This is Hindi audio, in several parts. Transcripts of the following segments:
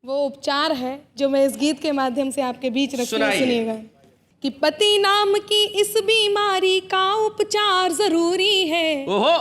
वो उपचार है जो मैं इस गीत के माध्यम से आपके बीच रखती हूँ, सुनिएगा। कि पति नाम की इस बीमारी का उपचार जरूरी है। ओहो।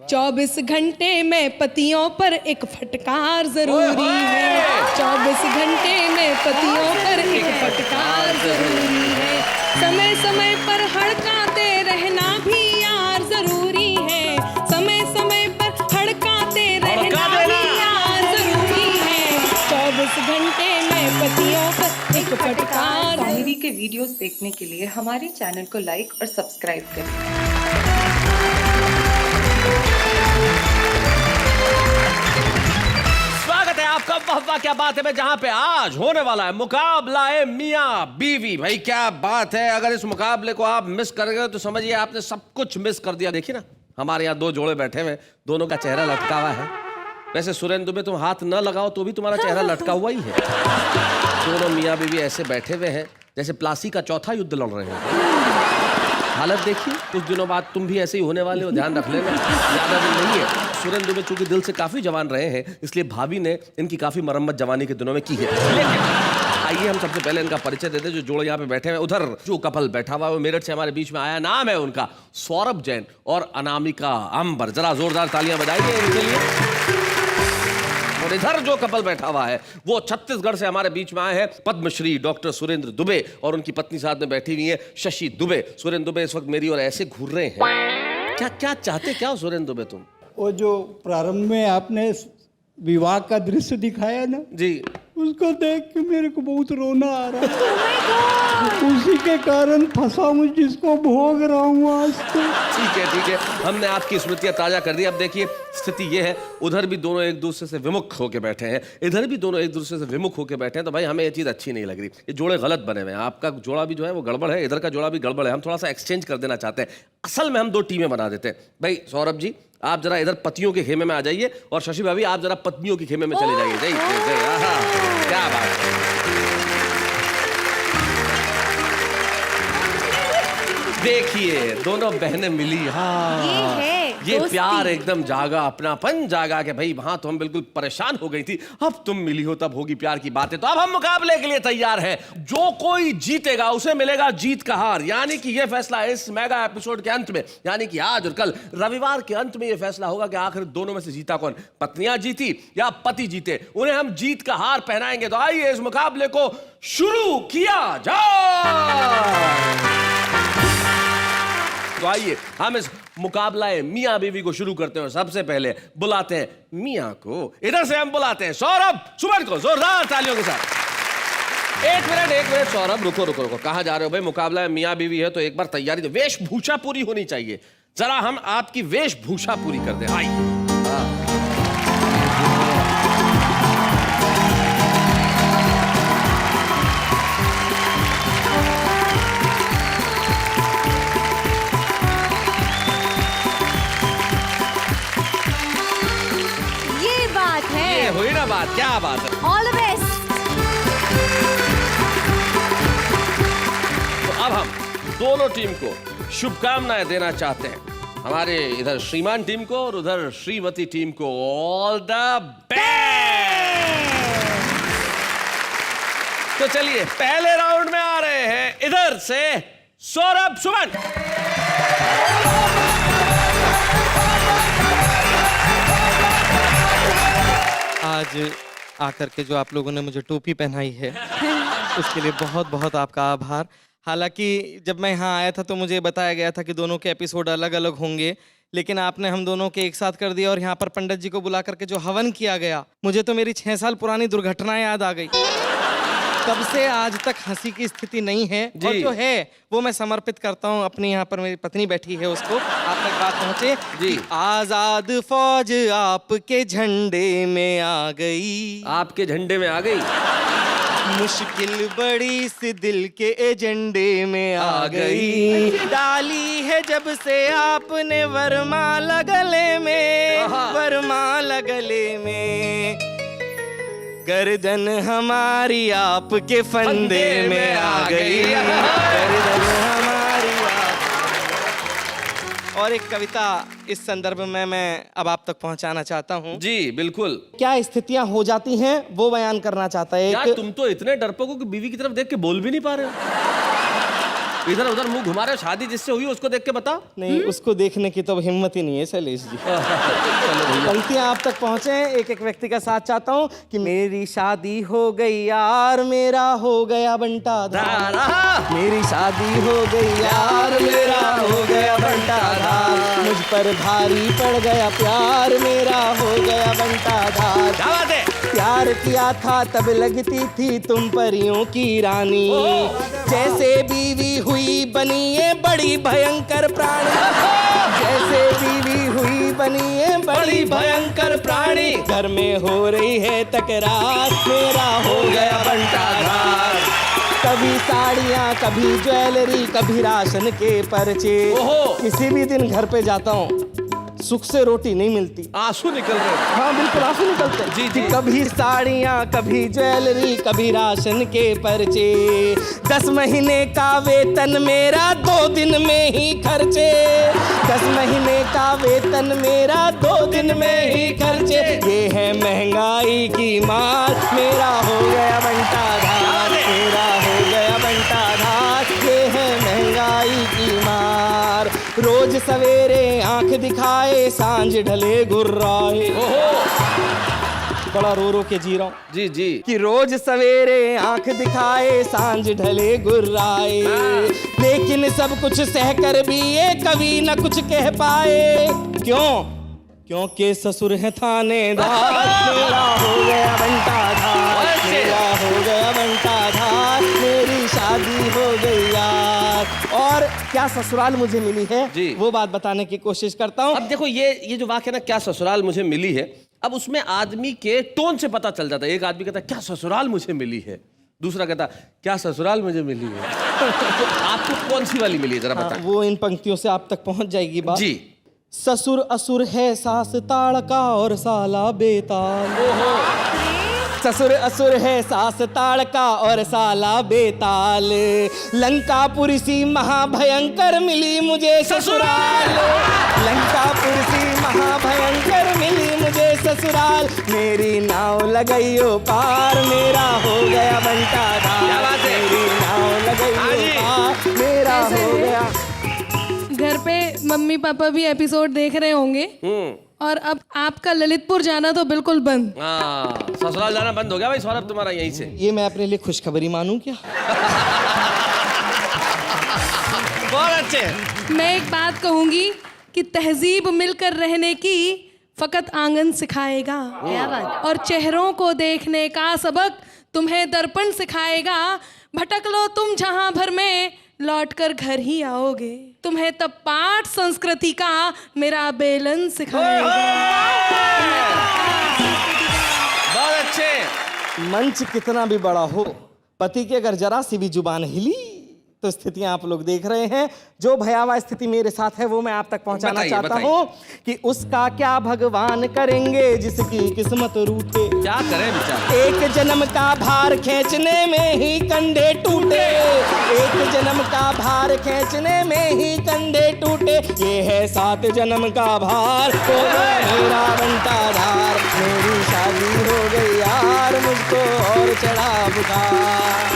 24 घंटे में पतियों पर एक फटकार जरूरी है। 24 घंटे में पतियों पर एक फटकार जरूरी है। समय समय पर हड़काते रहना भी यार जरूरी है। समय समय पर हड़काते रहना भी यार जरूरी है। 24 घंटे में पतियों पर एक फटकार। साहिरी के वीडियोस देखने के लिए हमारे चैनल को लाइक और सब्सक्राइब करें। आपका वाह क्या बात है भाई, जहां पे आज होने वाला है मुकाबला है मियां बीवी। भाई क्या बात है, अगर इस मुकाबले को आप मिस कर गए तो समझिए आपने सब कुछ मिस कर दिया। देखिए ना, हमारे यहाँ दो जोड़े बैठे हुए, दोनों का चेहरा लटका हुआ है। वैसे सुरेंद्र दुबे तुम हाथ न लगाओ तो भी तुम्हारा चेहरा लटका हुआ ही है। दोनों मियां बीवी ऐसे बैठे हुए हैं जैसे प्लासी का चौथा युद्ध लड़ रहे हैं। हालत देखिए, कुछ दिनों बाद तुम भी ऐसे ही होने वाले हो, ध्यान रख लेना, ज्यादा दिन नहीं है। सुरेंद्र दुबे चूंकि दिल से काफी जवान रहे हैं, इसलिए भाभी ने इनकी काफी मरम्मत जवानी के दिनों में की है। लेकिन आइए हम सबसे पहले इनका परिचय देते हैं। जो जोड़े यहाँ पे बैठे हैं, उधर जो कपल बैठा हुआ है वो मेरठ से हमारे बीच में आया। नाम है उनका सौरभ जैन और अनामिका अंबर। जरा जोरदार तालियां बजाइए इनके लिए। और इधर जो कपल बैठा हुआ है वो छत्तीसगढ़ से हमारे बीच में आए हैं, पद्मश्री डॉक्टर सुरेंद्र दुबे और उनकी पत्नी साथ में बैठी हुई है शशि दुबे। सुरेंद्र दुबे इस वक्त मेरी और ऐसे घूर रहे हैं। क्या क्या चाहते क्या हो सुरेंद्र दुबे तुम? वो जो प्रारंभ में आपने विवाह का दृश्य दिखाया ना जी, उसको देख के मेरे को बहुत रोना आ रहा है। उसी के कारण फंसा हूँ जिसको भोग रहा हूँ आज तो। ठीक है, हमने आपकी स्मृतियां ताजा कर दी। अब देखिए स्थिति ये है, उधर भी दोनों एक दूसरे से विमुख होकर बैठे हैं, इधर भी दोनों एक दूसरे से विमुख होकर बैठे हैं। तो भाई हमें ये चीज़ अच्छी नहीं लग रही। ये जोड़े गलत बने हुए हैं। आपका जोड़ा भी जो है वो गड़बड़ है, इधर का जोड़ा भी गड़बड़ है। हम थोड़ा सा एक्सचेंज कर देना चाहते हैं। असल में हम दो टीमें बना देते हैं। भाई सौरभ जी आप जरा इधर पतियों के खेमे में आ जाइए और शशि भाभी आप जरा पत्नियों के खेमे में चले जाइए। जय क्या बात है। देखिए दोनों बहनें मिली। हाँ ये प्यार एकदम जागा, अपनापन जागा कि भाई वहां तो हम बिल्कुल परेशान हो गई थी, अब तुम मिली हो तब होगी प्यार की बातें। तो अब हम मुकाबले के लिए तैयार हैं। जो कोई जीतेगा उसे मिलेगा जीत का हार, यानी कि यह फैसला इस मेगा एपिसोड के अंत में, यानी कि आज और कल रविवार के अंत में यह फैसला होगा कि आखिर दोनों में से जीता कौन, पत्नियां जीती या पति जीते। उन्हें हम जीत का हार पहनाएंगे। तो आइए इस मुकाबले को शुरू किया जाए। तो आइए हम इस मुकाबला मियां बीवी को शुरू करते हैं। सबसे पहले बुलाते हैं मियां को। इधर से हम बुलाते हैं सौरभ सुमन को, जोरदार तालियों के साथ। एक मिनट सौरभ, रुको। कहां जा रहे हो भाई? मुकाबला मियां बीवी है तो एक बार तैयारी, तो वेशभूषा पूरी होनी चाहिए। जरा हम आपकी वेशभूषा पूरी कर दें। आइए हुई ना बात, क्या बात है। All the best. तो अब हम दोनों टीम को शुभकामनाएं देना चाहते हैं। हमारे इधर श्रीमान टीम को और उधर श्रीमती टीम को ऑल द बेस्ट। तो चलिए पहले राउंड में आ रहे हैं इधर से सौरभ सुमन। आज आकर के जो आप लोगों ने मुझे टोपी पहनाई है उसके लिए बहुत बहुत आपका आभार। हालांकि जब मैं यहाँ आया था तो मुझे बताया गया था कि दोनों के एपिसोड अलग अलग होंगे, लेकिन आपने हम दोनों के एक साथ कर दिया। और यहाँ पर पंडित जी को बुला करके जो हवन किया गया, मुझे तो मेरी 6 साल पुरानी दुर्घटना याद आ गई। तब से आज तक हंसी की स्थिति नहीं है, और जो है वो मैं समर्पित करता हूँ अपनी, यहाँ पर मेरी पत्नी बैठी है उसको। आप तक बात पहुँचे जी। आजाद फौज आपके झंडे में आ गई, आपके झंडे में आ गई। मुश्किल बड़ी सी दिल के एजेंडे में आ गई। डाली है जब से आपने वरमाला गले में, वरमाला गले में, गर्दन हमारी आपके फंदे में आ गई, गर्दन हमारी। और एक कविता इस संदर्भ में मैं अब आप तक पहुंचाना चाहता हूं। जी बिल्कुल। क्या स्थितियां हो जाती हैं वो बयान करना चाहता है। यार तुम तो इतने डरपोक हो कि बीवी की तरफ देख के बोल भी नहीं पा रहे हो। इधर उधर मुंह घुमा रहे हो। शादी जिससे हुई उसको देख के बता। नहीं, उसको देखने की तो हिम्मत ही नहीं है शैलेश जी। पंक्तियां आप तक पहुंचे हैं। एक एक व्यक्ति का साथ चाहता हूं कि मेरी शादी हो गई यार, मेरा हो गया बंटाधार। मेरी शादी हो गई यार, मेरा हो गया बंटाधार। मुझ पर भारी पड़ गया प्यार, मेरा हो गया बंटाधार। क्या बात है? प्यार किया था तब लगती थी तुम परियों की रानी, जैसे बीवी हुई बनी है बड़ी भयंकर प्राणी। जैसे बीवी हुई बनी है बड़ी भयंकर प्राणी। घर में हो रही है तकरार, मेरा हो गया बंटाधार। कभी साड़ियाँ, कभी ज्वेलरी, कभी राशन के पर्चे। किसी भी दिन घर पे जाता हूँ, सुख से रोटी नहीं मिलती, आंसू निकल रहे। हाँ बिल्कुल आंसू निकलते हैं। जी जी। कभी साड़ियाँ, कभी ज्वेलरी, कभी राशन के पर्चे। 10 महीने का वेतन मेरा 2 दिन में ही खर्चे। 10 महीने का वेतन मेरा 2 दिन में ही खर्चे। ये है महंगाई की मार, मेरा हो गया बंटाधार। मेरा हो गया बंटाधार। ये है महंगाई की मार। रोज सवेरे आंख दिखाए, सांझ ढले गुर्राए। बड़ा रो रो के जी रहा हूं। जी जी। कि रोज सवेरे आंख दिखाए, सांझ ढले गुर्राए। लेकिन सब कुछ सहकर भी ये कभी न कुछ कह पाए। क्यों? क्योंकि ससुर है थानेदार। मेरा हो गया बंटाधार। मेरा हो गया बंटाधार। मेरी शादी हो गई यार। और क्या ससुराल मुझे मिली है जी। वो बात बताने की कोशिश करता हूँ। अब देखो ये जो वाक्य ना, क्या ससुराल मुझे मिली है, अब उसमें आदमी के टोन से पता चल जाता है। एक आदमी कहता है क्या ससुराल मुझे मिली है, दूसरा कहता क्या ससुराल मुझे मिली है। तो आपको कौन सी वाली मिली है जरा बताएं। वो इन पंक्तियों से आप तक पहुंच जाएगी बात। जी। ससुर असुर है सास ताड़का और साला बेताल। ससुर असुर है सास ताड़का और साला बेताल। लंकापुरी सी महाभयंकर मिली मुझे ससुराल। लंकापुरी सी महाभयंकर मिली मुझे ससुराल। मेरी नाव लगाइयो पार, मेरा हो गया बंटाधार। मेरी नाव लगाइयो पार, मेरा हो गया। घर पे मम्मी पापा भी एपिसोड देख रहे होंगे और अब आपका ललितपुर जाना तो बिल्कुल बंद। ससुराल जाना बंद हो गया भाई सौरभ तुम्हारा यहीं से। ये मैं अपने लिए खुशखबरी मानूं क्या? बहुत अच्छे। मैं एक बात कहूंगी कि तहजीब मिलकर रहने की फकत आंगन सिखाएगा। क्या बात? और चेहरों को देखने का सबक तुम्हें दर्पण सिखाएगा। भटक लो तुम जहां भर में, लौटकर घर ही आओगे। तुम्हें तब पाठ संस्कृति का मेरा बेलन सिखाएगा। बहुत अच्छे। मंच कितना भी बड़ा हो, पति की अगर जरा सी भी जुबान हिली तो स्थितियां आप लोग देख रहे हैं। जो भयावह स्थिति मेरे साथ है वो मैं आप तक पहुंचाना चाहता हूं कि उसका क्या भगवान करेंगे जिसकी किस्मत रूठे। क्या करें बेचारा। एक जन्म का भार खींचने में ही कंधे टूटे। एक जन्म का भार खींचने में ही कंधे टूटे। ये है 7 जन्म का भार, हो गया मेरा बंटाधार। मेरी शादी हो गई यार, मुझको और चढ़ा बुखार।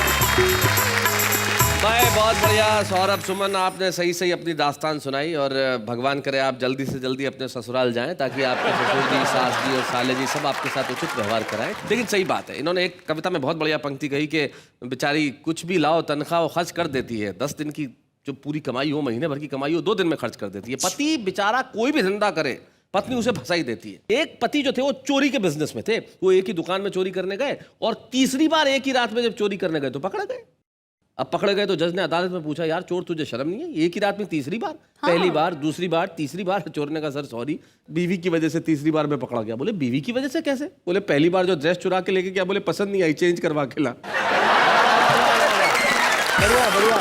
भाई बहुत बढ़िया सौरभ सुमन, आपने सही सही अपनी दास्तान सुनाई। और भगवान करे आप जल्दी से जल्दी अपने ससुराल जाएं ताकि आपके ससुर जी, सास जी और साले जी सब आपके साथ उचित व्यवहार कराएं। लेकिन सही बात है, इन्होंने एक कविता में बहुत बढ़िया पंक्ति कही कि बेचारी कुछ भी लाओ तनख्वाह वो खर्च कर देती है। 10 दिन की जो पूरी कमाई हो, महीने भर की कमाई हो, 2 दिन में खर्च कर देती है। पति बेचारा कोई भी धंधा करे, पत्नी उसे फंसा ही देती है। एक पति जो थे वो चोरी के बिजनेस में थे। वो एक ही दुकान में चोरी करने गए और तीसरी बार एक ही रात में जब चोरी करने गए तो पकड़े गए। अब पकड़े गए तो जज ने अदालत में पूछा, यार चोर तुझे शर्म नहीं है? एक ही रात में तीसरी बार? हाँ। पहली बार, दूसरी बार, तीसरी बार। चोर ने कहा सर सॉरी, बीवी की वजह से तीसरी बार में पकड़ा गया। बोले बीवी की वजह से कैसे? बोले पहली बार जो ड्रेस चुरा के लेके गया, बोले पसंद नहीं आई, चेंज करवा के ला। बढ़िया बढ़िया।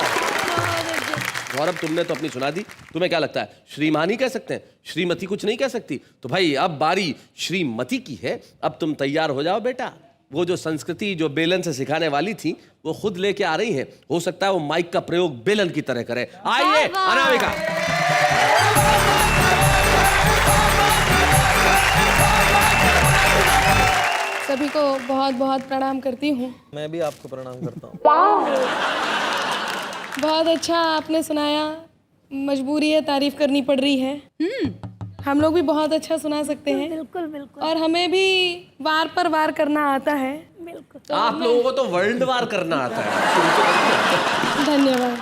गौरव तुमने तो अपनी सुना दी, तुम्हें क्या लगता है श्रीमानी कह सकते हैं, श्रीमती कुछ नहीं कह सकती? तो भाई अब बारी श्रीमती की है। अब तुम तैयार हो जाओ बेटा। वो जो संस्कृति जो बेलन से सिखाने वाली थी वो खुद लेके आ रही हैं। हो सकता है वो माइक का प्रयोग बेलन की तरह करे। आइए अनामिका। सभी को बहुत बहुत प्रणाम करती हूँ। मैं भी आपको प्रणाम करता हूँ। बहुत अच्छा आपने सुनाया। मजबूरी है, तारीफ करनी पड़ रही है। हम लोग भी बहुत अच्छा सुना सकते हैं। बिल्कुल बिल्कुल और हमें भी वार पर वार करना आता है। बिल्कुल। आप लोगों को तो वर्ल्ड वार करना आता है। धन्यवाद।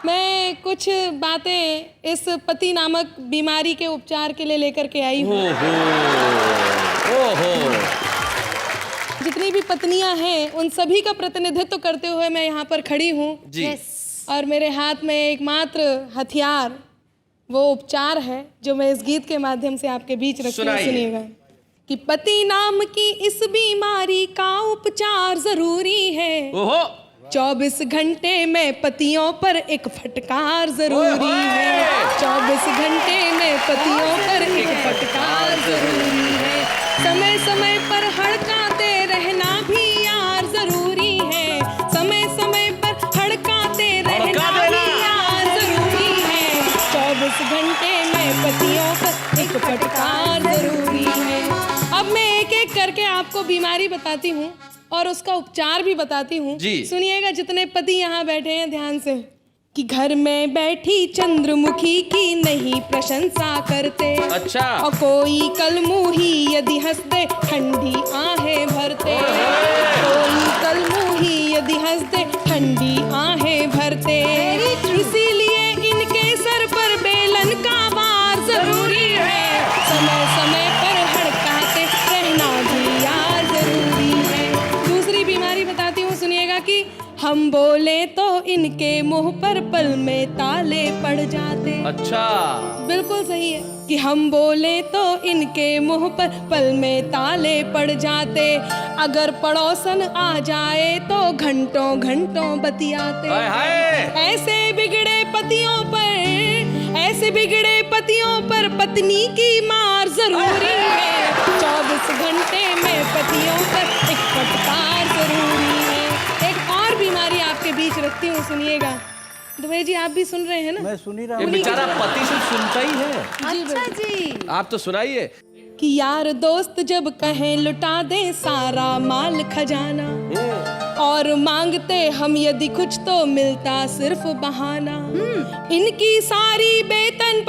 मैं कुछ बातें इस पति नामक बीमारी के उपचार के लिए लेकर के आई हूँ। जितनी भी पत्नियां हैं उन सभी का प्रतिनिधित्व करते हुए मैं यहाँ पर खड़ी हूँ। जी। और मेरे हाथ में एकमात्र हथियार वो उपचार है जो मैं इस गीत के माध्यम से आपके बीच रखती हूँ। सुनिएगा कि पति नाम की इस बीमारी का उपचार जरूरी है। 24 घंटे में पतियों पर एक फटकार जरूरी है। 24 घंटे में पतियों पर एक फटकार जरूरी है। समय समय पर हड़काते रहना भी यार जरूरी है। समय समय पर हड़काते रहना भी यार जरूरी है। 24 घंटे में पतियों पर एक फटकार जरूरी है। अब मैं एक एक करके आपको बीमारी बताती हूँ और उसका उपचार भी बताती हूँ। सुनिएगा जितने पति यहाँ बैठे हैं ध्यान से कि घर में बैठी चंद्रमुखी की नहीं प्रशंसा करते। अच्छा। और कोई कलमुही यदि हंस दे ठंडी आहें भरते। कोई कलमुही यदि हंस दे ठंडी आहें भरते। इसीलिए इनके सर पर बेलन का वार जरूरी है। समय समय पर हड़काते रहना भी यार जरूरी है। दूसरी बीमारी बताती हूँ, सुनिएगा कि हम बोले तो इनके मुंह पर पल में ताले पड़ जाते। अच्छा। बिल्कुल सही है कि हम बोले तो इनके मुंह पर पल में ताले पड़ जाते। अगर पड़ोसन आ जाए तो घंटों घंटों बतियाते। ऐसे बिगड़े पतियों पर पत्नी की मार जरूरी है। 24 घंटे में पतियों पर एक फटकार जरूरी है। एक और बीमारी आपके बीच रखती हूँ, सुनिएगा। दुबे जी आप भी सुन रहे हैं ना? मैं सुन ही रहा ये हूँ। बेचारा पति सिर्फ सुनता ही है। अच्छा जी। आप तो सुनाइए। कि यार दोस्त जब कहें लुटा दे सारा माल खजाना और मांगते हम यदि कुछ तो मिलता सिर्फ बहाना। इनकी सारी बेतन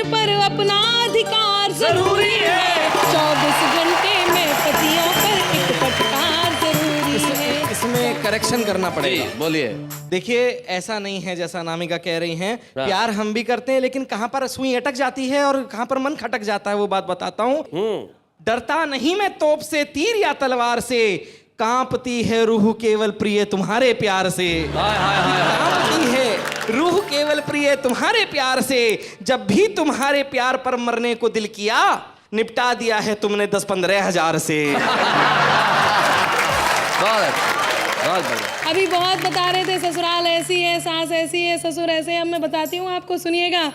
पर अपना अधिकार जरूरी है। 24 घंटे में पतियों पर एक फटकार जरूरी है। इसमें करेक्शन करना पड़ेगा। बोलिए। देखिए ऐसा नहीं है जैसा नामिका कह रही हैं। प्यार हम भी करते हैं लेकिन कहाँ पर सुई अटक जाती है और कहाँ पर मन खटक जाता है वो बात बताता हूँ। डरता नहीं मैं तोप से, तीर या तलवार से, कांपती है रूह केवल प्रिय तुम्हारे प्यार से। कांपती है रूह केवल प्रिय तुम्हारे प्यार से। जब भी तुम्हारे प्यार पर मरने को दिल किया, निपटा दिया है तुमने 10-15 हजार से। अभी बहुत बता रहे थे ससुराल ऐसी है, सास ऐसी है, ससुर ऐसे है। अब मैं बताती हूँ आपको, सुनिएगा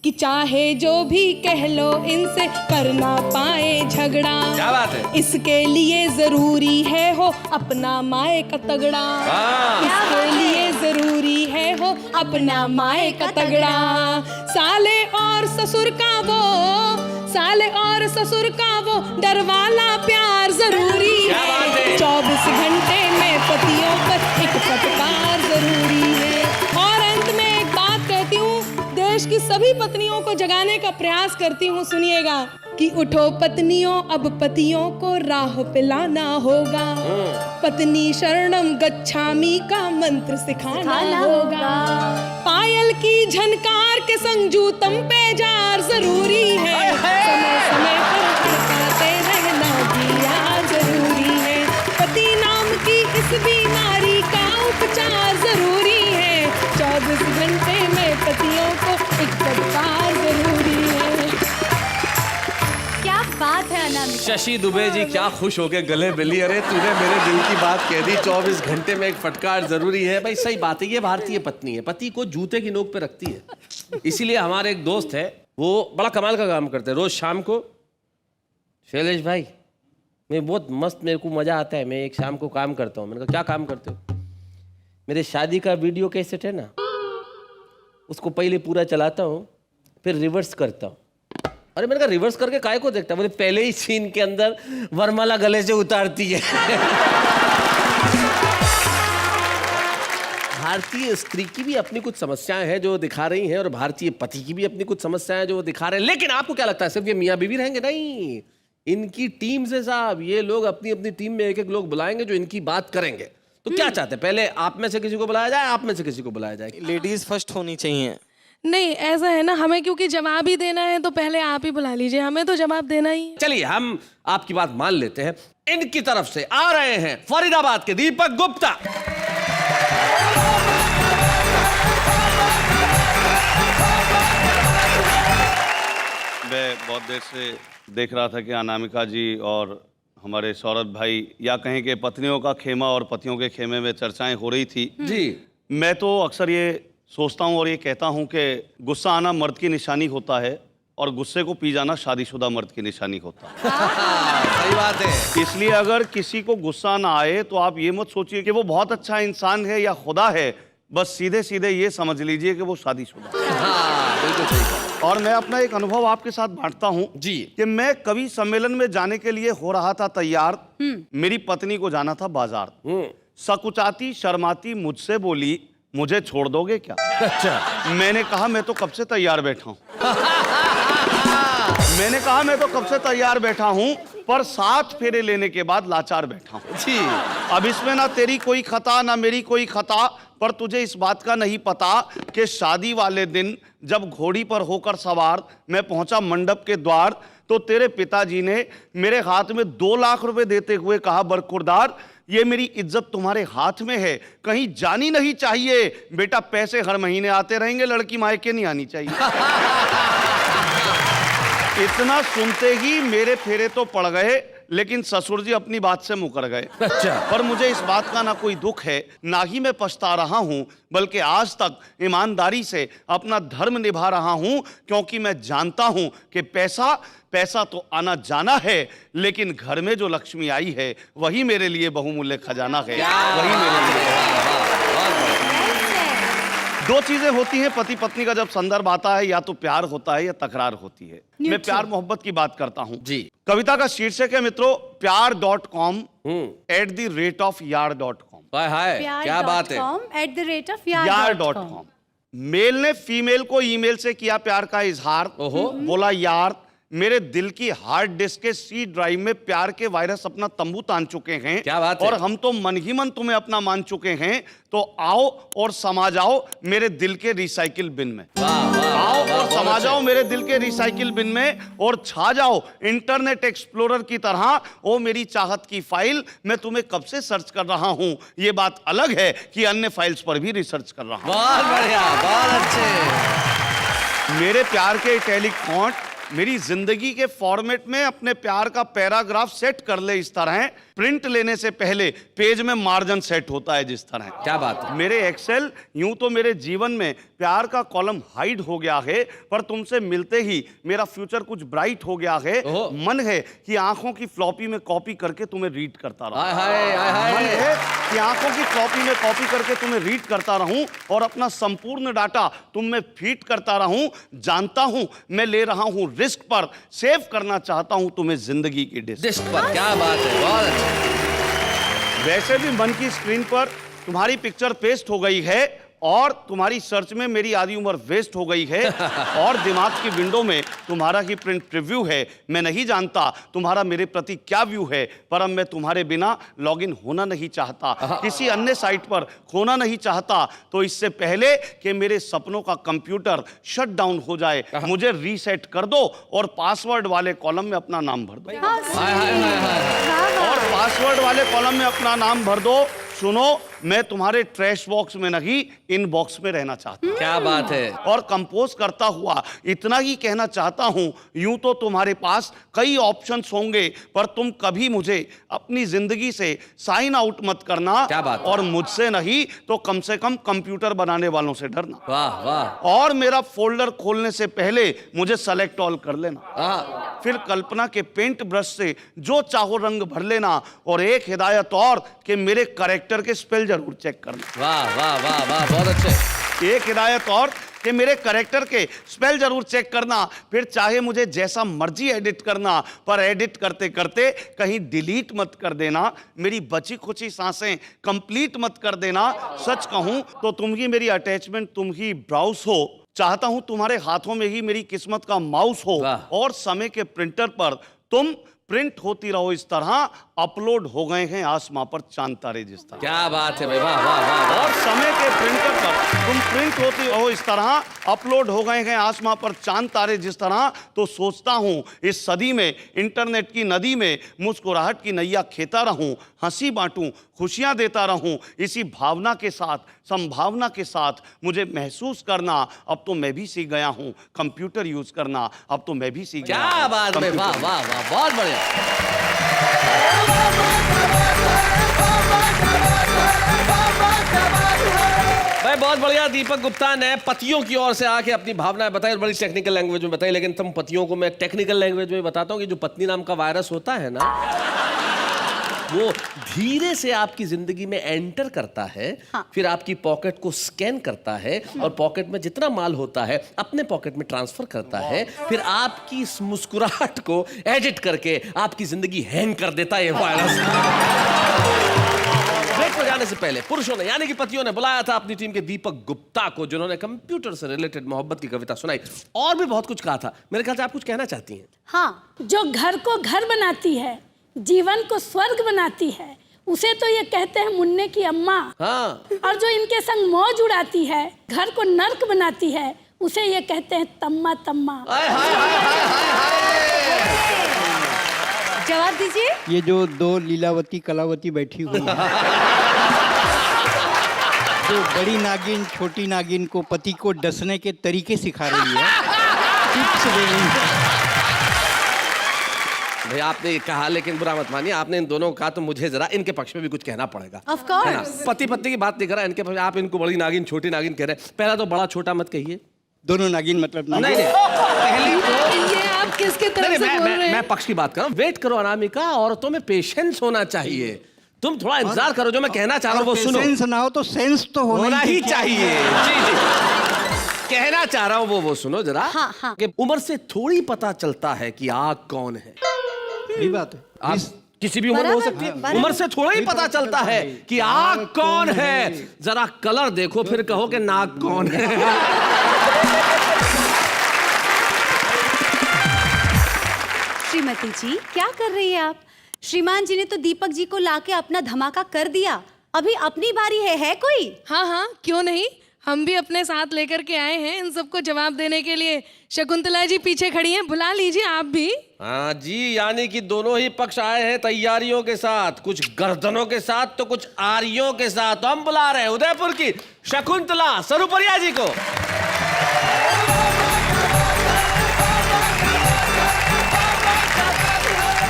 कि चाहे जो भी कह लो इनसे कर ना पाए झगड़ा। क्या बात है? इसके लिए जरूरी है हो अपना माए का तगड़ा। इसके लिए जरूरी है हो अपना माए का तगड़ा। साले और ससुर का वो डर वाला प्यार जरूरी है। 24 घंटे में पतियों पर एक फटकार जरूरी है। और अंत में एक बात कहती हूँ, देश की सभी पत्नियों को जगाने का प्रयास करती हूँ, सुनिएगा कि उठो पत्नियों अब पतियों को राह पे लाना होगा। पत्नी शरणम गच्छामि का मंत्र सिखाना होगा। पायल की झनकार के संग जूतम पे जार जरूरी है। समय समय पर हड़काते रहना भी यार जरूरी है। पति नाम की इस बीमारी का उपचार जरूरी है। 24 घंटे में पतियों को एक फटकार जरूरी है। क्या बात है अनामिका। शशि दुबे जी क्या खुश हो गए, गले मिली। अरे तूने मेरे दिल की बात कह दी। 24 घंटे में एक फटकार जरूरी है। भाई सही बात है, ये भारतीय पत्नी है, पति को जूते की नोक पे रखती है। इसीलिए हमारे एक दोस्त है, वो बड़ा कमाल का काम करते हैं। रोज शाम को, शैलेश भाई मैं बहुत मस्त, मेरे को मजा आता है, मैं एक शाम को काम करता हूँ। मैंने कहा क्या काम करते हो? मेरे शादी का वीडियो कैसेट है ना, उसको पहले पूरा चलाता हूँ, फिर रिवर्स करता हूँ अरे मैंने कहा रिवर्स करके काय को देखता है? बोले पहले ही सीन के अंदर वरमाला गले से उतारती है। भारतीय स्त्री की भी अपनी कुछ समस्याएं हैं जो दिखा रही हैं, और भारतीय पति की भी अपनी कुछ समस्याएं जो दिखा रहे हैं। लेकिन आपको क्या लगता है सिर्फ ये मियां बीवी रहेंगे? नहीं, इनकी टीम से साहब, ये लोग अपनी अपनी टीम में एक एक लोग बुलाएंगे जो इनकी बात करेंगे। तो क्या चाहते हैं, पहले आप में से किसी को बुलाया जाए, आप में से किसी को बुलाया जाए? लेडीज फर्स्ट होनी चाहिए। नहीं, ऐसा है ना, हमें क्योंकि जवाब ही देना है तो पहले आप ही बुला लीजिए, हमें तो जवाब देना ही है। चलिए हम आपकी बात मान लेते हैं। इनकी तरफ से आ रहे हैं फरीदाबाद के दीपक गुप्ता। मैं बहुत देर से देख रहा था कि अनामिका जी और हमारे सौरभ भाई, या कहें कि पत्नियों का खेमा और पतियों के खेमे में चर्चाएं हो रही थी जी। मैं तो अक्सर ये सोचता हूं और ये कहता हूं कि गुस्सा आना मर्द की निशानी होता है और गुस्से को पी जाना शादीशुदा मर्द की निशानी होता है। सही बात है। इसलिए अगर किसी को गुस्सा ना आए तो आप ये मत सोचिए कि वो बहुत अच्छा इंसान है या खुदा है, बस सीधे सीधे ये समझ लीजिए कि वो शादीशुदा है। हाँ, बिल्कुल सही कहा। और मैं अपना एक अनुभव आपके साथ बांटता हूं जी। कि मैं कवि सम्मेलन में जाने के लिए हो रहा था तैयार। मेरी पत्नी को जाना था बाजार। सकुचाती शर्माती मुझसे बोली, मुझे छोड़ दोगे क्या? अच्छा। मैंने कहा मैं तो कब से तैयार बैठा हूं। मैंने कहा मैं तो कब से तैयार बैठा हूं, पर 7 फेरे लेने के बाद लाचार बैठा हूं। जी। अब इसमें ना तेरी कोई खता ना मेरी कोई खता, पर तुझे इस बात का नहीं पता कि शादी वाले दिन जब घोड़ी पर होकर सवार मैं पहुंचा मंडप के द्वार, तो तेरे पिताजी ने मेरे हाथ में 2 लाख रुपए देते हुए कहा, बरखुरदार ये मेरी इज्जत तुम्हारे हाथ में है, कहीं जानी नहीं चाहिए। बेटा पैसे हर महीने आते रहेंगे, लड़की मायके नहीं आनी चाहिए। इतना सुनते ही मेरे फेरे तो पड़ गए, लेकिन ससुर जी अपनी बात से मुकर गए। अच्छा। पर मुझे इस बात का ना कोई दुख है, ना ही मैं पछता रहा हूं, बल्कि आज तक ईमानदारी से अपना धर्म निभा रहा हूं, क्योंकि मैं जानता हूं कि पैसा तो आना जाना है, लेकिन घर में जो लक्ष्मी आई है वही मेरे लिए बहुमूल्य खजाना है। वही मेरे लिए। 2 चीजें होती हैं पति पत्नी का जब संदर्भ आता है, या तो प्यार होता है या तकरार होती है। मैं प्यार मोहब्बत की बात करता हूं जी। कविता का शीर्षक है मित्रों प्यार.com @yar.com। हाय हाय, क्या बात है। यार.com। मेल ने फीमेल को ईमेल से किया प्यार का इजहार। बोला, यार मेरे दिल की हार्ड डिस्क के सी ड्राइव में प्यार के वायरस अपना तंबू तान चुके हैं। क्या बात है। और हम तो मन ही मन तुम्हें अपना मान चुके हैं, तो आओ और समा जाओ मेरे दिल के रिसाइकिल बिन में। आओ और समा जाओ मेरे दिल के रिसाइकिल बिन में, और छा जाओ इंटरनेट एक्सप्लोरर की तरह। ओ मेरी चाहत की फाइल, मैं तुम्हें कब से सर्च कर रहा हूं। ये बात अलग है कि अन्य फाइल्स पर भी रिसर्च कर रहा हूं। बहुत बढ़िया, बहुत अच्छे। मेरे प्यार के इटैलिक फॉन्ट मेरी जिंदगी के फॉर्मेट में अपने प्यार का पैराग्राफ सेट कर ले इस तरह। प्रिंट लेने से पहले पेज में मार्जिन सेट होता है जिस तरह। क्या बात है। मेरे एक्सेल यूं तो मेरे जीवन में प्यार का कॉलम हाइड हो गया है, पर तुमसे मिलते ही मेरा फ्यूचर कुछ ब्राइट हो गया है। मन है कि आंखों की फ्लॉपी में कॉपी करके तुम्हें रीड करता रहूं। मन है कि आंखों की फ्लॉपी में कॉपी करके तुम्हें रीड करता रहूं और अपना संपूर्ण डाटा तुम में फीड करता रहूं। जानता हूं मैं ले रहा हूं रिस्क, पर सेव करना चाहता हूं तुम्हें जिंदगी की डिस्क पर। क्या बात है, बहुत अच्छा। वैसे भी मन की स्क्रीन पर तुम्हारी पिक्चर पेस्ट हो गई है, और तुम्हारी सर्च में मेरी आधी उम्र वेस्ट हो गई है, और दिमाग की विंडो में तुम्हारा ही प्रिंट प्रीव्यू है। मैं नहीं जानता तुम्हारा मेरे प्रति क्या व्यू है, पर अब मैं तुम्हारे बिना लॉगिन होना नहीं चाहता, किसी अन्य साइट पर खोना नहीं चाहता। तो इससे पहले कि मेरे सपनों का कंप्यूटर शट डाउन हो जाए, मुझे रीसेट कर दो और पासवर्ड वाले कॉलम में अपना नाम भर दो। और पासवर्ड वाले कॉलम में अपना नाम भर दो। सुनो, मैं तुम्हारे ट्रैश बॉक्स में नहीं, इन बॉक्स में रहना चाहता हूं। क्या बात है। और कंपोज करता हुआ इतना ही कहना चाहता हूं, यूं तो तुम्हारे पास कई ऑप्शंस होंगे, पर तुम कभी मुझे अपनी जिंदगी से साइन आउट मत करना। क्या बात है। और मुझसे नहीं तो कम से कम कंप्यूटर बनाने वालों से डरना। वाह वाह। और मेरा फोल्डर खोलने से पहले मुझे सेलेक्ट ऑल कर लेना। फिर कल्पना के पेंट ब्रश से जो चाहो रंग भर लेना। और एक हिदायत और कि मेरे कैरेक्टर के स्पेल जरूर चेक करना। वाह वाह वाह वाह, बहुत अच्छे। एक हिदायत और कि मेरे कैरेक्टर के स्पेल जरूर चेक करना, फिर चाहे मुझे जैसा मर्जी एडिट करना, पर एडिट करते करते कहीं डिलीट मत कर देना, मेरी बची खुची सांसें कंप्लीट मत कर देना। सच कहूं तो तुम ही मेरी अटैचमेंट, तुम ही ब्राउस हो। चाहता हूं तुम्हारे हाथों में ही मेरी किस्मत का माउस हो और समय के प्रिंटर पर तुम प्रिंट होती रहो इस तरह। अपलोड हो गए हैं आसमां पर चांद तारे जिस तरह। क्या बात है भाई, वाह वाह वाह। और समय के प्रिंटर पर तुम प्रिंट होती रहो इस तरह। अपलोड हो गए हैं आसमां पर चांद तारे जिस तरह। तो सोचता हूं इस सदी में इंटरनेट की नदी में मुस्कुराहट की नैया खेता रहूं, हंसी बांटूं, खुशियां देता रहूं। इसी भावना के साथ, संभावना के साथ मुझे महसूस करना, अब तो मैं भी सीख गया हूं कंप्यूटर यूज करना। अब तो मैं भी सीख गया हूं। क्या बात है, वाह वाह वाह, बहुत बढ़िया। भाई बहुत बढ़िया। दीपक गुप्ता ने पतियों की ओर से आके अपनी भावनाएं बताई और बड़ी टेक्निकल लैंग्वेज में बताई, लेकिन तुम पतियों को मैं टेक्निकल लैंग्वेज में बताता हूँ कि जो पत्नी नाम का वायरस होता है ना, वो धीरे से आपकी जिंदगी में एंटर करता है। हाँ। फिर आपकी पॉकेट को स्कैन करता है और पॉकेट में जितना माल होता है अपने पॉकेट में ट्रांसफर करता है। फिर आपकी इस मुस्कुराहट को एडिट करके आपकी जिंदगी हैंग कर देता है ये वायरस। ब्रेक पर जाने से पहले पुरुषों ने यानी कि पतियों ने बुलाया था अपनी टीम के दीपक गुप्ता को, जिन्होंने कंप्यूटर से रिलेटेड मोहब्बत की कविता सुनाई और भी बहुत कुछ कहा था। मेरे ख्याल से आप कुछ कहना चाहती हैं। हाँ, जो घर को घर बनाती है, जीवन को स्वर्ग बनाती है, उसे तो ये कहते हैं मुन्ने की अम्मा। हाँ। और जो इनके संग मौज उड़ाती है, घर को नर्क बनाती है, उसे ये कहते हैं तम्मा तम्मा। जवाब दीजिए। ये जो दो लीलावती कलावती बैठी हुई है, जो बड़ी नागिन छोटी नागिन को पति को डसने के तरीके सिखा रही है, टिप्स दे रही है। भाई आपने ये कहा, लेकिन बुरा मत मानिए, आपने इन दोनों का, तो मुझे जरा इनके पक्ष में भी कुछ कहना पड़ेगा। Of course। पति पत्नी की बात नहीं कर रहा, इनके पक्ष आप इनको बड़ी नागिन छोटी नागिन कह रहे हैं। पहला तो बड़ा छोटा मत कहिए। दोनों नागिन मतलब नहीं नहीं, पहली ये आप किसके तरफ से बोल रहे हैं? मैं पक्ष की बात कर रहा हूँ। वेट करो अनामिका, औरतों में पेशेंस होना चाहिए। तुम थोड़ा इंतजार करो, जो मैं कहना चाह रहा हूँ वो सुनो। सेंस ना हो तो सेंस तो होना ही चाहिए। जी जी, कहना चाह रहा हूँ वो सुनो जरा। हाँ, हाँ। कि उम्र से थोड़ी पता चलता है कि आग कौन है। सही बात है। आप किसी भी उम्र में हो सकती है। उम्र से थोड़ा ही पता चलता है कि आग कौन है। जरा कलर देखो फिर कहो कि नाग कौन है। श्रीमती जी, क्या कर रही हैं आप? श्रीमान जी ने तो दीपक जी को लाके अपना धमाका कर दिया, अभी अपनी बारी है कोई? हाँ हाँ, क्यों नहीं, हम भी अपने साथ लेकर के आए हैं इन सबको जवाब देने के लिए। शकुंतला जी पीछे खड़ी हैं, बुला लीजिए आप भी। हाँ जी, यानी कि दोनों ही पक्ष आए हैं तैयारियों के साथ, कुछ गर्दनों के साथ तो कुछ आरियों के साथ। तो हम बुला रहे हैं उदयपुर की शकुंतला सरुपरिया जी को।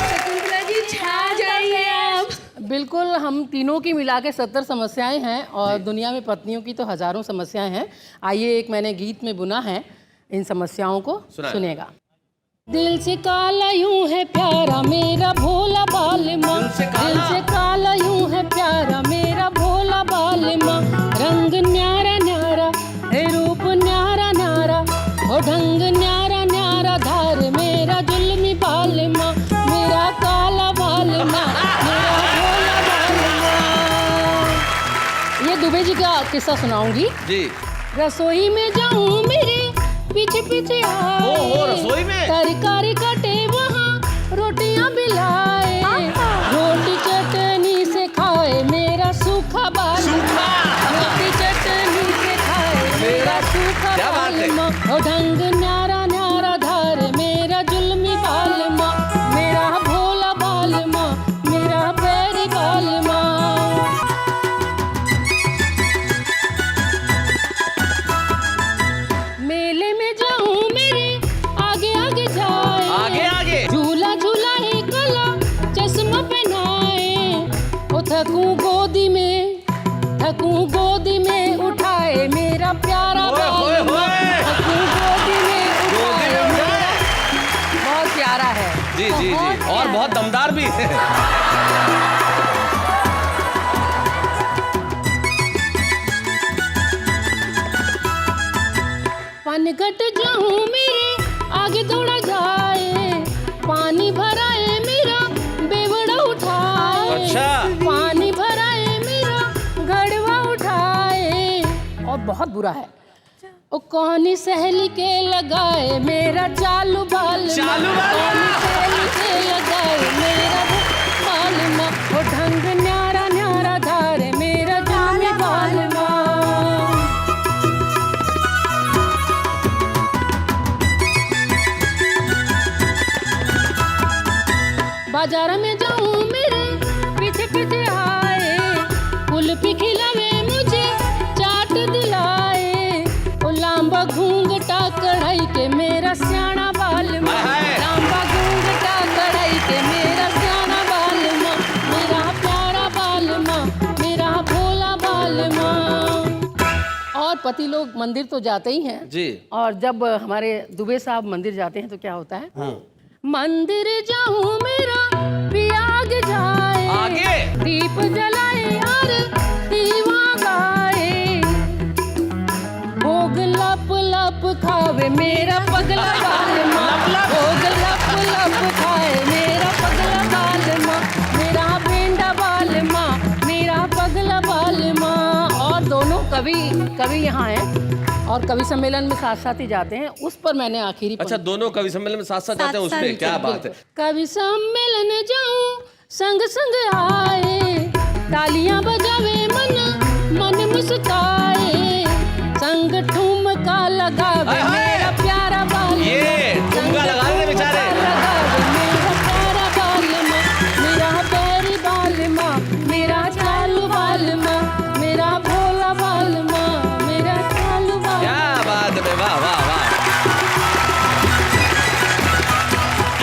शकुंतला जी छा जाइए आप। बिल्कुल, हम तीनों की मिला के 70 समस्याएं हैं और दुनिया में पत्नियों की तो हजारों समस्याएं हैं। आइए, एक मैंने गीत में बुना है, इन समस्याओं को सुनेगा। दिल से काला यूं है प्यारा मेरा भोला बालमा, दिल से काला यूं है प्यारा मेरा भोला बालमा, रंग न्यारा न्यारा है रूप न्यारा न्यारा, ओ ढंग न्यारा न्यारा धार मेरा जुल्मी बालमा, मेरा काला बालमा, मेरा भोला बालमा। ये दुबे जी का किस्सा सुनाऊंगी जी। रसोई में जाऊं मेरे पीछे पीछे आए, रसोई में तरकारी कटे वहाँ रोटियां बिलाए, रोटी चटनी से खाए मेरा सूखा बालमा, रोटी चटनी से खाए मेरा सूखा बालमा, ओ ढंग न्यारा न्यारा धार मेरा जुल्मी बालमा, मेरा भोला बालमा, मेरा पैरी बालमा। मेले में जाऊं मेरे आगे आगे जाए, आगे आगे झूला झूला है कला चश्मा पहनाए, ओ थकूं गोदी में उठाए मेरा प्यारा बालमा, थकूं गोदी में उठाए मेरा, बहुत प्यारा है। जी जी जी, और बहुत दमदार भी है। बहुत बुरा है। ओ कौन सहेली के लगाए मेरा चालू बाल, चालू बाल। कौन सहेली के लगाए मेरा बाल माँ, ओ ढंग न्यारा न्यारा धारे मेरा जाने बाल माँ। बाजार में जाऊं मेरे पीछे पीछे आए, कुल्फी खिलावे मुझे चाट दिलाए, ओ लांबा घूंघटा कढ़ाई के मेरा स्याना बाल माँ, लांबा घूंघटा कढ़ाई के मेरा स्याना बाल माँ, मेरा प्यारा बाल माँ, मेरा भोला बाल माँ। और पति लोग मंदिर तो जाते ही हैं जी। और जब हमारे दुबे साहब मंदिर जाते हैं तो क्या होता है, मंदिर जाऊं मेरा पियाग जाए, आगे दीप जलाए और दीवा गाए, भोग लप लप खावे मेरा पगला बाल माँ, भोग लप लप खाए मेरा पगला बाल माँ, मेरा पेंडा बाल माँ, मेरा पगला बाल माँ। और दोनों कवि यहाँ हैं और कवि सम्मेलन में साथ साथ ही जाते हैं, उस पर मैंने आखिरी अच्छा, दोनों कवि सम्मेलन में साथ साथ जाते हैं उसमें, क्या बात है। कवि सम्मेलन जाऊं संग संग आए, तालियां बजावे मन मन मुस्काए, संग ठुमका लगावे मेरा प्यारा बाल, ये ठुमका लगा रहे बेचारे, मेरा प्यारा बाल माँ, मेरा पैरी बाल माँ, मेरा चालू बाल माँ, मेरा भोला बाल माँ, मेरा चालू बाल। क्या बात है, वाह वाह वाह।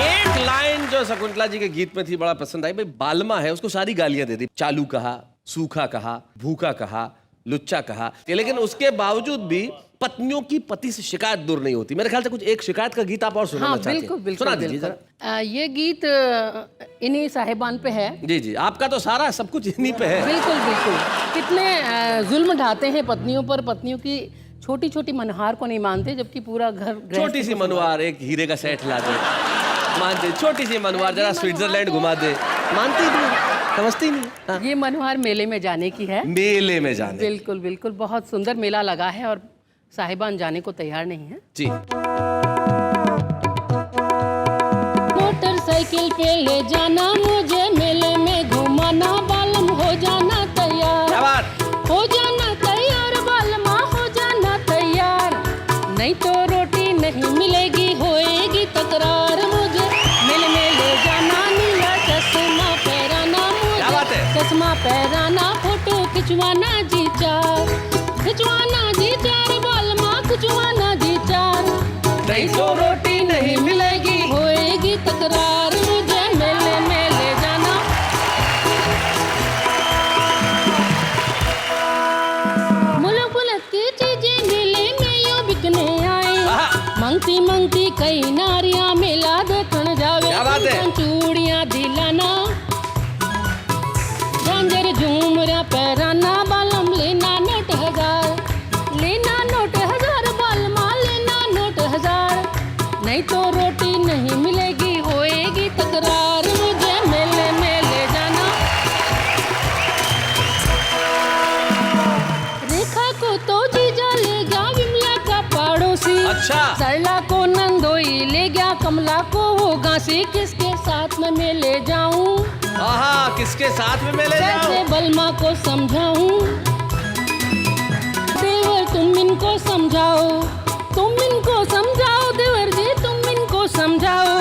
एक लाइन जो शकुंतला जी के गीत में थी बड़ा पसंद आई, भाई बालमा है उसको सारी गालियां दे दी, चालू कहा, सूखा कहा, भूखा कहा, लुच्चा कहा, लेकिन उसके बावजूद भी पत्नियों की पति से शिकायत दूर नहीं होती। मेरे ख्याल से कुछ एक शिकायत का गीत आप और सुनाना हाँ, चाहते बिल्कुल हैं। बिल्कुल सुना दीजिए बिल्कुल। जरा। ये गीत इन्हीं साहिबान पे है। जी जी, आपका तो सारा सब कुछ इन्हीं पे है। बिल्कुल बिल्कुल। कितने जुल्म ढाते हैं पत्नियों पर, पत्नियों की छोटी छोटी मनहार को नहीं मानते, जबकि पूरा घर छोटी सी मनवार एक हीरे का सेट ला दे, मानते, छोटी सी मनवार जरा स्विट्जरलैंड घुमा दे, मानती नहीं, समझती नहीं। हाँ। ये मनोहर मेले में जाने की है, मेले में जाने। बिल्कुल बिल्कुल, बहुत सुंदर मेला लगा है और साहिबान जाने को तैयार नहीं है जी। मोटरसाइकिल पे ले जाना मुझे, मेले में घुमाना, बालम हो जाना तैयार, क्या बात? हो जाना तैयार बालमा, हो जाना तैयार, नहीं तो रोटी नहीं मिलेगी, होएगी तकरार, मुझे मेले में ले जाना, नीला चश्मा पहराना, मुझे चश्मा पहराना, फोटो खिंचवाना जी चार, खिंचवाना जी चार बालमा, खिंचवाना जी चार, नहीं तो रोटी नहीं मिलेगी, होएगी तकरार, मुझे मेले में ले जाना। मुल्क मुल्क की चीजें मेले में यूं बिकने आई, मंगती मंगती कई नारियां मेला देखने जावे, चूड़ियां दिलाना, झांझर झूमरा पहराना, बालम लेना नोट 1000, लेना नोट 1000 बालमा, लेना नोट 1000, नहीं तो रोटी नहीं मिलेगी, होएगी तकरार, मुझे मेले में ले जाना। रेखा को तो जीजा ले गया विमला का पड़ोसी, अच्छा। सरला को नंदोई ले गया, कमला को वो घासी, किसके साथ में मैं ले जाऊं, किसके साथ में मैं ले जाऊं? कैसे बलमा को समझाऊं, देवर तुम इनको समझाओ, तुम इनको समझाओ, देवर जी तुम इनको समझाओ,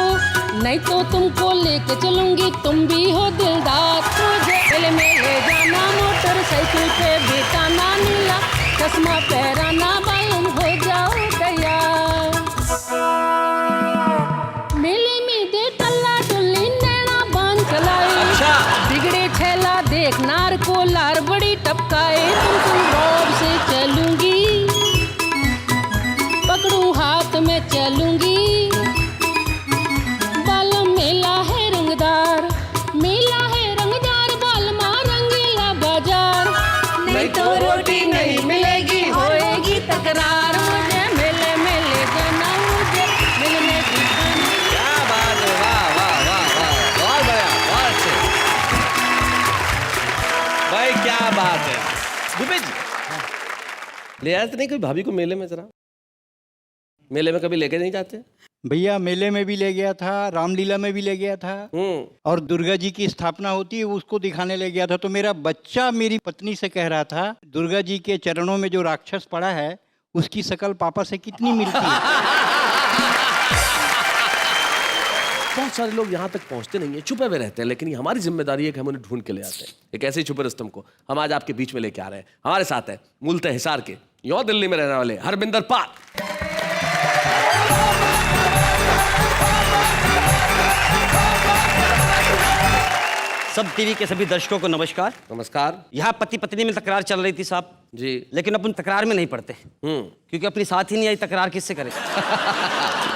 नहीं तो तुमको लेके चलूंगी, तुम भी हो दिलदार, मुझे मेले में ले जाना, मोटरसाइकिल पे बिठाना, नीला चश्मा पहराना, बालम हो जाओ तैयार, मेले में दे टल्ला टुल्ली नैना बांध चलाए, बिगड़े छेला देख नार को लार बड़ी टपकाए, तुम रौब से चलूंगी, पकड़ू हाथ में चलूंगी, बालम मेला है रंगदार, मेला है रंगदार, बालमा रंगीला बाजार, नहीं तो रोटी नहीं मिलेगी, होएगी तकरार, मुझे मेले में ले जाना, मुझे मेले में दिखाना। क्या बात है, वाह वाह वाह वाह, बहुत बढ़िया, बहुत अच्छे भाई, क्या बात है। दुबे जी, ले आए थे नहीं कोई भाभी को मेले में? जरा मेले में कभी लेके नहीं जाते? भैया मेले में भी ले गया था, रामलीला में भी ले गया था, और दुर्गा जी की स्थापना होती है उसको दिखाने ले गया था। तो मेरा बच्चा मेरी पत्नी से कह रहा था, दुर्गा जी के चरणों में जो राक्षस पड़ा है उसकी शकल पापा से कितनी मिलती है। बहुत सारे लोग यहाँ तक पहुँचते नहीं है, छुपे हुए रहते हैं, लेकिन ये हमारी जिम्मेदारी है कि हम उन्हें ढूंढ के ले आते हैं। एक ऐसे ही छुपे रुस्तम को हम आज आपके बीच में लेके आ रहे हैं। हमारे साथ है मूलतः हिसार के, यूं दिल्ली में रहने वाले हरमिंदर पाल। सब टीवी के सभी दर्शकों को नमस्कार। नमस्कार। यहाँ पति पत्नी में तकरार चल रही थी साहब जी, लेकिन अपन तकरार में नहीं पड़ते क्योंकि अपनी साथ ही नहीं आई, तकरार किससे करें।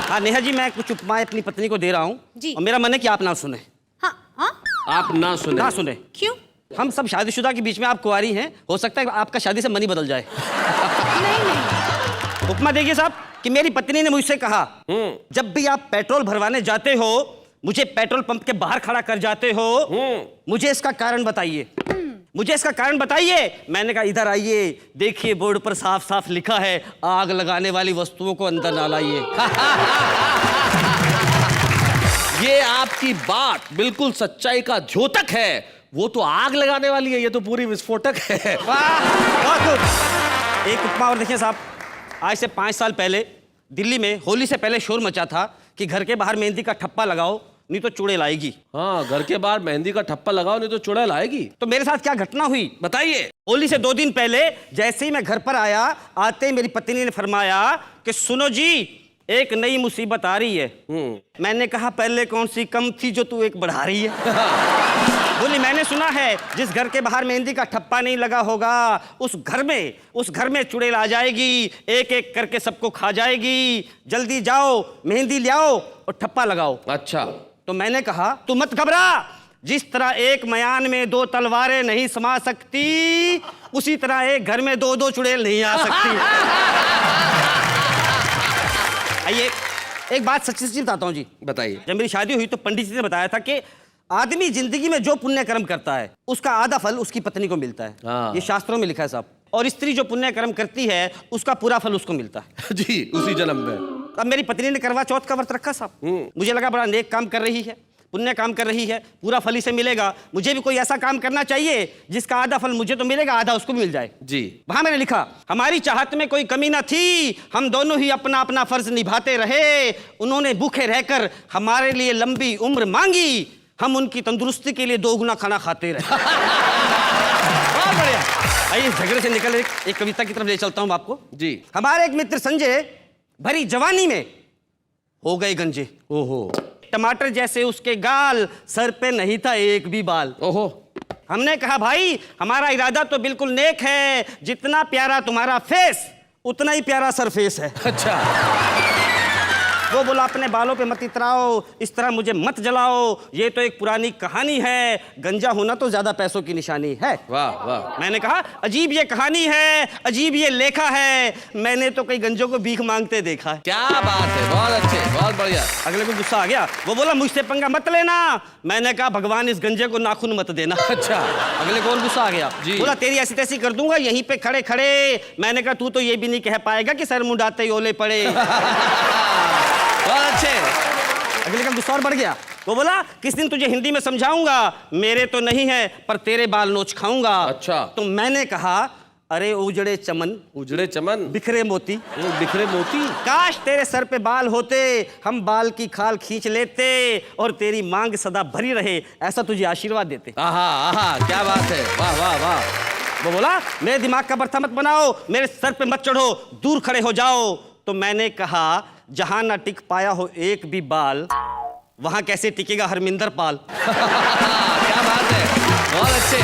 हाँ नेहा जी, मैं कुछ उपमाएं अपनी पत्नी को दे रहा हूँ और मेरा मन है कि आप ना सुने। हाँ हाँ आप ना सुने? ना सुने। क्यों? हम सब शादीशुदा के बीच में आप कुंवारी हैं, हो सकता है आपका शादी से मन ही बदल जाए। नहीं। उपमा देखिए साहब कि मेरी पत्नी ने मुझसे कहा, जब भी आप पेट्रोल भरवाने जाते हो मुझे पेट्रोल पंप के बाहर खड़ा कर जाते हो, मुझे इसका कारण बताइए, मुझे इसका कारण बताइए। मैंने कहा इधर आइए, देखिए बोर्ड पर साफ साफ लिखा है आग लगाने वाली वस्तुओं को अंदर ना लाइए। ये आपकी बात बिल्कुल सच्चाई का द्योतक है। वो तो आग लगाने वाली है, ये तो पूरी विस्फोटक है। बहुत खूब। एक उपमा और देखिए साहब, आज से 5 साल पहले दिल्ली में होली से पहले शोर मचा था कि घर के बाहर मेहंदी का ठप्पा लगाओ नहीं तो चुड़ैल आएगी। हाँ, घर के बाहर मेहंदी का ठप्पा लगाओ नहीं तो चुड़ैल आएगी। तो मेरे साथ क्या घटना हुई बताइए। होली से 2 दिन पहले जैसे ही मैं घर पर आया, आते ही मेरी पत्नी ने फरमाया कि सुनो जी एक नई मुसीबत आ रही है। मैंने कहा पहले कौन सी कम थी जो तू एक बढ़ा रही है। बोली मैंने सुना है जिस घर के बाहर मेहंदी का ठप्पा नहीं लगा होगा उस घर में चुड़ैल आ जाएगी, एक एक करके सबको खा जाएगी। जल्दी जाओ मेहंदी ले आओ और ठप्पा लगाओ। अच्छा। तो मैंने कहा तू मत घबरा, जिस तरह एक मयान में 2 तलवारें नहीं समा सकती उसी तरह एक घर में 2-2 चुड़ैल नहीं आ सकती। आइए एक बात सच्ची बताता हूँ जी। बताइए। जब मेरी शादी हुई तो पंडित जी ने बताया था कि आदमी जिंदगी में जो पुण्य कर्म करता है उसका आधा फल उसकी पत्नी को मिलता है। हाँ। ये शास्त्रों में लिखा है साहब। और स्त्री जो पुण्य कर्म करती है उसका पूरा फल उसको मिलता है। जी, उसी जन्म में। अब मेरी पत्नी ने करवा चौथ का व्रत रखा साहब। मुझे लगा बड़ा नेक काम कर रही है, पुण्य काम कर रही है, पूरा फल इसे मिलेगा। मुझे भी कोई ऐसा काम करना चाहिए जिसका आधा फल मुझे तो मिलेगा, आधा उसको भी मिल जाए। जी। वहां मैंने लिखा हमारी चाहत में कोई कमी न थी, हम दोनों ही अपना अपना फर्ज निभाते रहे। उन्होंने भूखे रहकर हमारे लिए लंबी उम्र मांगी, हम उनकी तंदुरुस्ती के लिए 2 गुना खाना खाते रहे। बहुत बढ़िया। आइए झगड़े से निकल एक कविता की तरफ ले चलता हूं आपको। जी। हमारे एक मित्र संजय भरी जवानी में हो गए गंजे। ओहो। टमाटर जैसे उसके गाल, सर पे नहीं था एक भी बाल। ओहो। हमने कहा भाई हमारा इरादा तो बिल्कुल नेक है, जितना प्यारा तुम्हारा फेस उतना ही प्यारा सरफेस है। अच्छा। वो बोला अपने बालों पे मत इतराओ, इस तरह मुझे मत जलाओ, ये तो एक पुरानी कहानी है, गंजा होना तो ज्यादा पैसों की निशानी है। वाह वाह। मैंने कहा अजीब ये कहानी है, अजीब ये लेखा है, मैंने तो कई गंजों को भीख मांगते देखा है। क्या बात है, बहुत अच्छे, बहुत बढ़िया। अगले को गुस्सा आ गया, वो बोला मुझसे पंगा मत लेना। मैंने कहा भगवान इस गंजे को नाखून मत देना। अच्छा। अगले को और गुस्सा आ गया, बोला तेरी ऐसी तैसी कर दूंगा यहीं पे खड़े खड़े। मैंने कहा तू तो ये भी नहीं कह पाएगा कि सर मुंडाते ही ओले पड़े। बहुत अच्छे। अगले का गुस्सा और बढ़ गया, वो बोला किस दिन तुझे हिंदी में समझाऊंगा, मेरे तो नहीं है पर तेरे बाल नोच खाऊंगा। अच्छा। तो मैंने कहा अरे उजड़े चमन, उजड़े चमन, बिखरे मोती, बिखरे मोती, काश तेरे सर पे बाल होते, हम बाल की खाल खींच लेते और तेरी मांग सदा भरी रहे, ऐसा तुझे आशीर्वाद देते। आहा आहा, क्या बात है, वाह वाह वाह। वो बोला मेरे दिमाग का बर्था मत बनाओ, मेरे सर पे मत चढ़ो, दूर खड़े हो जाओ। तो मैंने कहा जहां ना टिक पाया हो एक भी बाल, वहां कैसे टिकेगा हरमिंदर पाल। क्या बात है, बहुत अच्छे।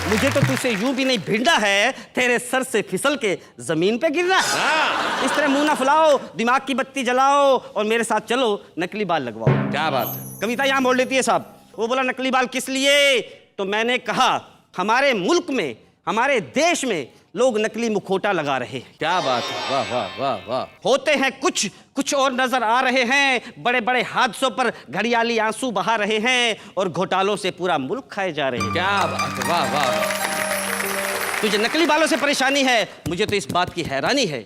मुझे तो तुझसे यूं भी नहीं भिड़ना है, तेरे सर से फिसल के जमीन पे गिरना है। इस तरह मुंह ना फुलाओ, दिमाग की बत्ती जलाओ और मेरे साथ चलो नकली बाल लगवाओ। क्या बात है। कविता यहां मोड़ लेती है साहब। वो बोला नकली बाल किस लिए, तो मैंने कहा हमारे मुल्क में, हमारे देश में लोग नकली मुखौटा लगा रहे हैं। क्या बात है, वाह वाह वाह वाह। होते हैं कुछ और नजर आ रहे हैं, बड़े बड़े हादसों पर घड़ियाली आंसू बहा रहे हैं और घोटालों से पूरा मुल्क खाए जा रहे हैं। क्या बात है, वाह वाह। तुझे नकली बालों से परेशानी है, मुझे तो इस बात की हैरानी है।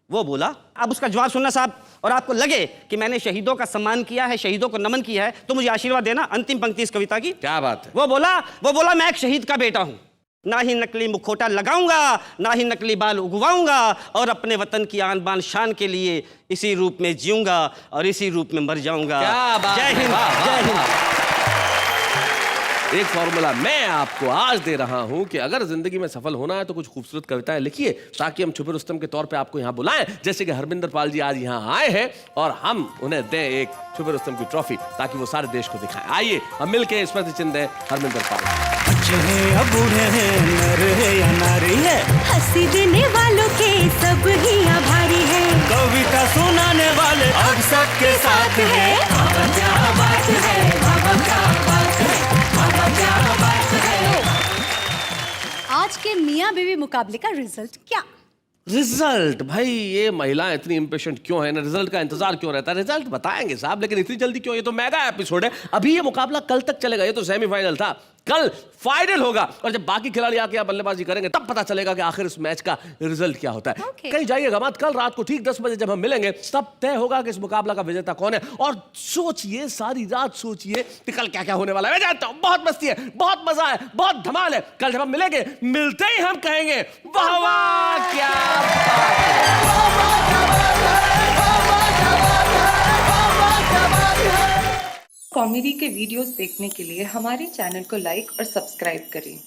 वो बोला, अब उसका जवाब सुनना साहब, और आपको लगे कि मैंने शहीदों का सम्मान किया है, शहीदों को नमन किया है, तो मुझे आशीर्वाद देना। अंतिम पंक्ति इस कविता की। क्या बात है? वो बोला मैं एक शहीद का बेटा हूँ, ना ही नकली मुखौटा लगाऊंगा, ना ही नकली बाल उगवाऊंगा, और अपने वतन की आन बान शान के लिए इसी रूप में जीऊंगा और इसी रूप में मर जाऊंगा। क्या बात जय है, हिंद, वाह, जय वाह, हिंद। वाह। एक फॉर्मूला मैं आपको आज दे रहा हूं कि अगर जिंदगी में सफल होना है तो कुछ खूबसूरत कविताएं लिखिए, ताकि हम छुपे रुस्तम के तौर पे आपको यहां बुलाएं, जैसे कि हरमिंदर पाल जी आज यहां आए हैं और हम उन्हें दें एक छुपे रुस्तम की ट्रॉफी, ताकि वो सारे देश को दिखाएं। आइए हम मिलके स्मृति चिन्ह दें हरमिंदर पाल। बच्चे हैं या बूढ़े हैं, नर है या नारी है, हंसी देने वालों के सब ही आभारी है, कविता सुनाने वाले अब सबके साथ है। बाबा क्या बात है, बाबा क्या बात है, बाबा क्या बात है। आज के मियाँ बीवी मुकाबले का रिजल्ट क्या? रिजल्ट? भाई ये महिलाएं इतनी इम्पेशेंट क्यों है ना, रिजल्ट का इंतजार क्यों रहता है? रिजल्ट बताएंगे साहब, लेकिन इतनी जल्दी क्यों? ये तो मेगा एपिसोड है, अभी ये मुकाबला कल तक चलेगा। ये तो सेमीफाइनल था, कल फाइनल होगा, और जब बाकी खिलाड़ी आके यहाँ बल्लेबाजी करेंगे तब पता चलेगा कि आखिर इस मैच का रिजल्ट क्या होता है। कहीं जाइएगा मत, कल रात को ठीक 10 बजे जब हम मिलेंगे तब तय होगा कि इस मुकाबला का विजेता कौन है। और सोचिए, सारी रात सोचिए कि कल क्या क्या होने वाला है। मैं जानता हूं बहुत मस्ती है, बहुत मजा है, बहुत धमाल है। कल जब हम मिलेंगे, मिलते ही हम कहेंगे वाह वाह क्या कॉमेडी के वीडियोस देखने के लिए हमारे चैनल को लाइक और सब्सक्राइब करें।